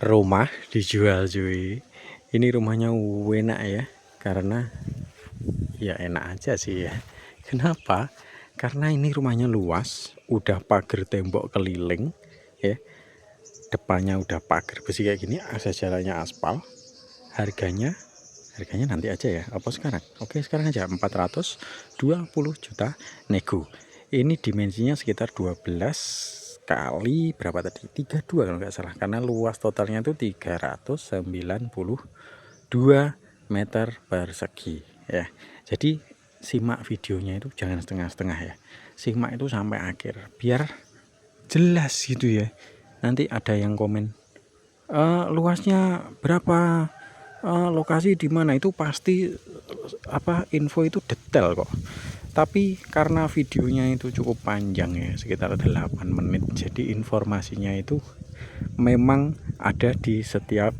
Rumah dijual cuy. Ini rumahnya enak ya, karena ya enak aja sih ya. Kenapa? Karena ini rumahnya luas, udah pagar tembok keliling ya. Depannya udah pagar besi kayak gini, akses jalannya aspal. Harganya nanti aja ya. Apa sekarang? Oke, sekarang aja 420 juta nego. Ini dimensinya sekitar 12 kali berapa tadi? 32 kalau nggak salah. Karena luas totalnya itu 392 meter persegi ya. Jadi simak videonya itu jangan setengah-setengah ya. Simak itu sampai akhir biar jelas gitu ya. Nanti ada yang komen luasnya berapa, lokasi di mana, itu pasti info itu detail kok. Tapi karena videonya itu cukup panjang ya, sekitar 8 menit, jadi informasinya itu memang ada di setiap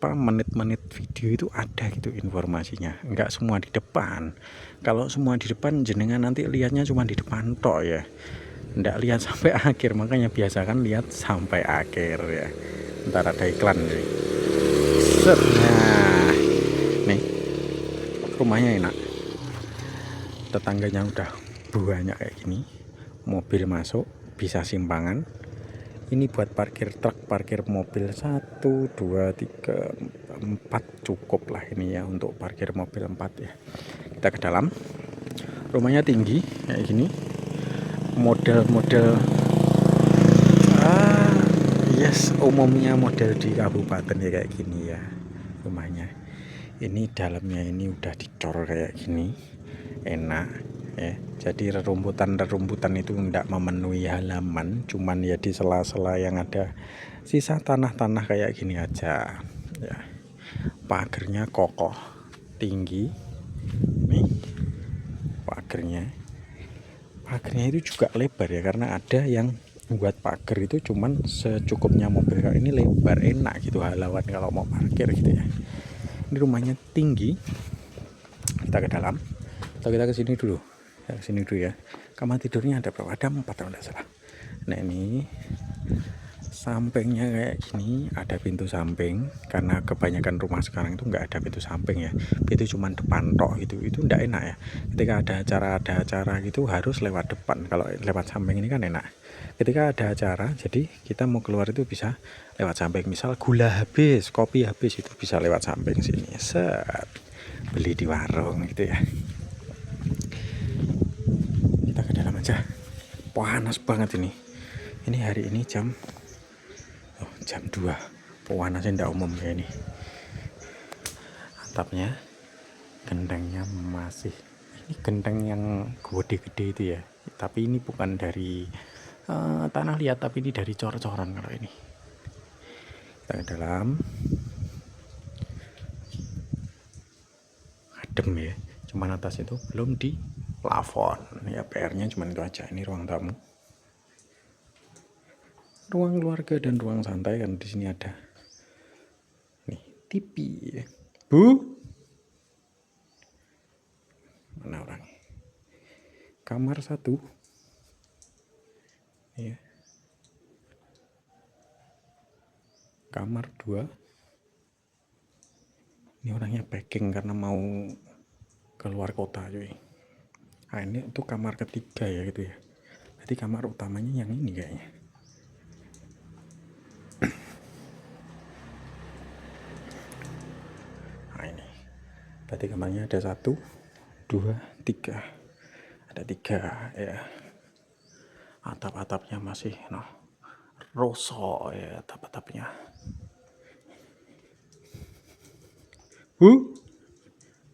menit-menit video itu ada gitu informasinya, enggak semua di depan. Kalau semua di depan jenengan nanti lihatnya cuma di depan tok ya, enggak lihat sampai akhir. Makanya biasakan lihat sampai akhir ya. Ntar ada iklan nih. Nah, nih rumahnya enak, tetangganya udah banyak kayak gini, mobil masuk bisa simpangan. Ini buat parkir truk, parkir mobil 1, 2, 3, 4 cukup lah ini ya, untuk parkir mobil 4 ya. Kita ke dalam. Rumahnya tinggi kayak gini, model-model yes, umumnya model di kabupaten ya kayak gini ya rumahnya. Ini dalamnya ini udah dicor kayak gini, enak ya. Jadi rerumputan itu enggak memenuhi halaman, cuman ya di sela-sela yang ada sisa tanah-tanah kayak gini aja ya. Pagernya kokoh, tinggi nih. Pagernya itu juga lebar ya, karena ada yang buat pagar itu cuman secukupnya mobil. Kalau ini lebar, enak gitu halawan kalau mau parkir gitu ya. Ini rumahnya tinggi. Kita ke dalam atau kita ke sini dulu? Ke sini dulu ya. Kamar tidurnya ada berapa? Ada 4 kalau tidak salah. Nah, ini sampingnya kayak gini, ada pintu samping, karena kebanyakan rumah sekarang itu nggak ada pintu samping ya. Itu cuma depan tok gitu. Itu nggak enak ya. Ketika ada acara gitu harus lewat depan. Kalau lewat samping ini kan enak. Ketika ada acara, jadi kita mau keluar itu bisa lewat samping. Misal gula habis, kopi habis, itu bisa lewat samping sini. Set, beli di warung gitu ya. Kita ke dalam aja. Panas banget ini. Ini hari ini jam 2. Panasnya tidak umum kayak ini. Atapnya, gentengnya masih, ini genteng yang gede-gede itu ya. Tapi ini bukan dari tanah liat, tapi ini dari cor-coran kalau ini. Kita ke dalam. Adem ya. Cuman atas itu belum di plafon. Ya PR-nya cuman itu aja. Ini ruang tamu, ruang keluarga dan ruang santai, kan di sini ada nih TV. Bu, mana orang? Kamar 1 ya. Kamar 2. Ini orangnya packing karena mau keluar kota cuy. Nah, ini tuh kamar ketiga ya gitu ya. Jadi kamar utamanya yang ini kayaknya. Nah, ini berarti kamarnya ada 1, 2, 3. Ada 3 ya. Atap-atapnya masih rosok ya atap-atapnya.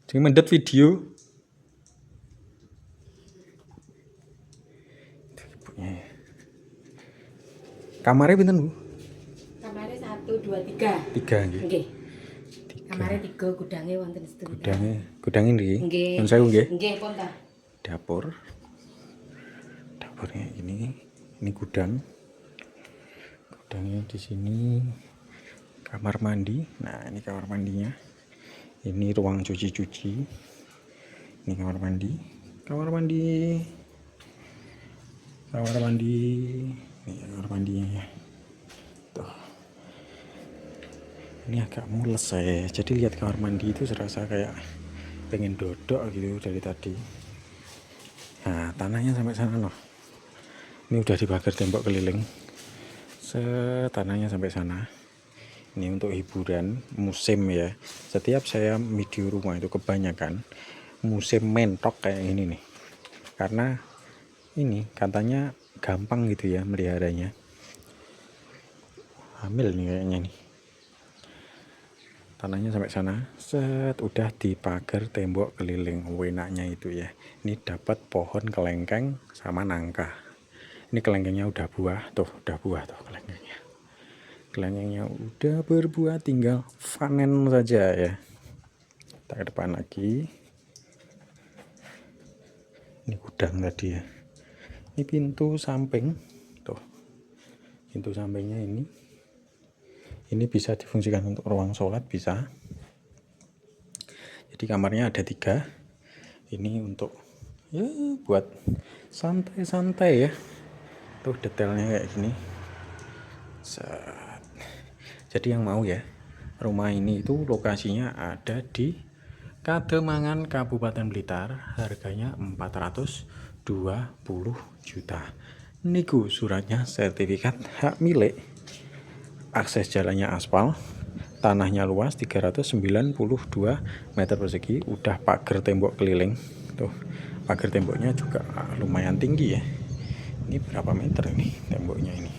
Jangan mendet video. Ibunya. Kamarnya pinten, Bu? Kamarnya 1, 2, 3. 3 nggih. Nggih. Kamarnya 3, gudange wonten setunggal. Gudangnya nggih. Nggih. Nun sewu nggih. Nggih, pun ta. Dapurnya ini gudang. Gudangnya di sini. Kamar mandi. Nah, ini kamar mandinya. Ini ruang cuci-cuci. Ini kamar mandi. Kamar mandi. Ini kamar mandinya ya. Tuh. Ini agak mules saya, jadi lihat kamar mandi itu serasa kayak pengen dodok gitu dari tadi. Nah, tanahnya sampai sana loh. Ini udah dipagar tembok keliling. Tanahnya sampai sana. Ini untuk hiburan musim ya. Setiap saya video rumah itu kebanyakan musim mentok kayak ini nih. Karena ini katanya gampang gitu ya meliharanya. Hamil nih kayaknya nih. Tanahnya sampai sana, udah dipagar tembok keliling. Enaknya itu ya, ini dapat pohon kelengkeng sama nangka. Ini kelengkengnya udah buah tuh kelengkengnya. Kelengkengnya udah berbuah, tinggal panen saja ya. Kita ke depan lagi. Ini gudang tadi ya. Ini pintu samping tuh, pintu sampingnya ini bisa difungsikan untuk ruang sholat, bisa. Jadi kamarnya ada 3. Ini untuk ya buat santai-santai ya. Tuh detailnya kayak gini. Jadi yang mau ya, rumah ini itu lokasinya ada di Kademangan, Kabupaten Blitar. Harganya 420 juta. Niku suratnya sertifikat hak milik. Akses jalannya aspal, tanahnya luas 392 meter persegi, udah pagar tembok keliling. Tuh, pagar temboknya juga lumayan tinggi ya. Ini berapa meter ini temboknya ini?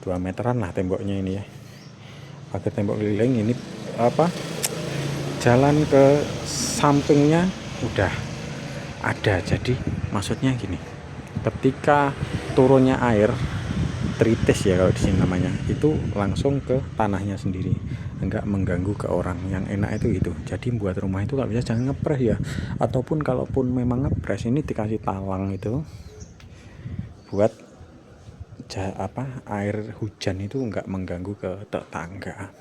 2 meteran lah temboknya ini ya. Pagar tembok keliling ini apa? Jalan ke sampingnya udah ada. Jadi maksudnya gini, ketika turunnya air tritis ya kalau di sini namanya, itu langsung ke tanahnya sendiri, enggak mengganggu ke orang. Yang enak itu gitu. Jadi buat rumah itu kalau bisa jangan ngepres ya, ataupun kalaupun memang ngepres ini dikasih talang itu buat air hujan itu enggak mengganggu ke tetangga.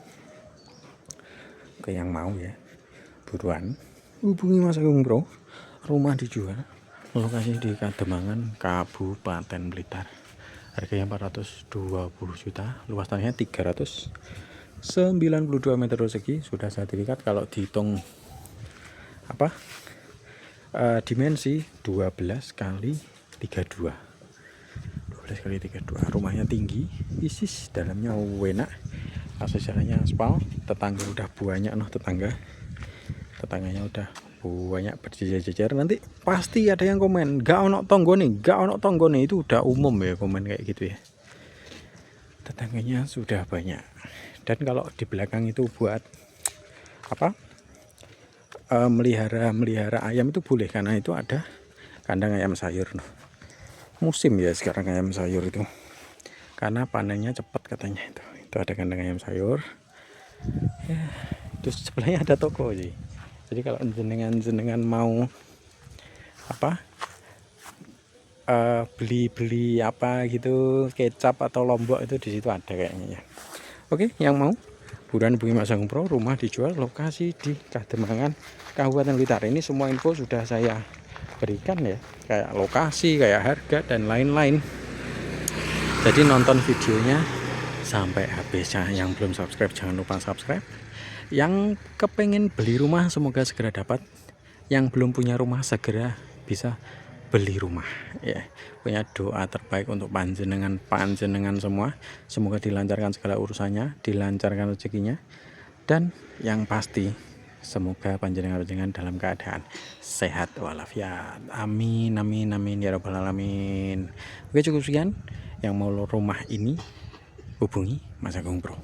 Oke, yang mau ya buruan hubungi Mas Agung Bro. Rumah dijual, lokasi di Kademangan, Kabupaten Blitar. Harganya 420 juta, luas tanahnya 392 meter persegi, sudah sertifikat. Kalau dihitung dimensi 12 kali 32. Rumahnya tinggi, isis, dalamnya enak. Akses jalannya aspal, tetangga udah banyak tetangganya udah banyak berjejer-jejer. Nanti pasti ada yang komen gak ono tonggo nih, itu udah umum ya komen kayak gitu ya. Tetangganya sudah banyak. Dan kalau di belakang itu buat melihara ayam itu boleh, karena itu ada kandang ayam sayur. Musim ya sekarang ayam sayur itu, karena panennya cepat katanya. Itu ada kandang ayam sayur ya. Terus sebelahnya ada toko sih. Jadi kalau jenengan mau beli gitu, kecap atau lombok, itu di situ ada kayaknya ya. Oke, yang mau buruan hubungi Mas Agung Pro. Rumah dijual, lokasi di Kademangan, Kabupaten Blitar. Ini semua info sudah saya berikan ya, kayak lokasi, kayak harga dan lain-lain. Jadi nonton videonya sampai habisnya. Yang belum subscribe jangan lupa subscribe. Yang kepengen beli rumah semoga segera dapat. Yang belum punya rumah segera bisa beli rumah ya. Punya doa terbaik untuk panjenengan semua. Semoga dilancarkan segala urusannya, dilancarkan rezekinya, dan yang pasti semoga panjenengan dalam keadaan sehat walafiat. Amin ya rabbal alamin. Oke, cukup sekian. Yang mau rumah ini hubungi Mas Agung Bro.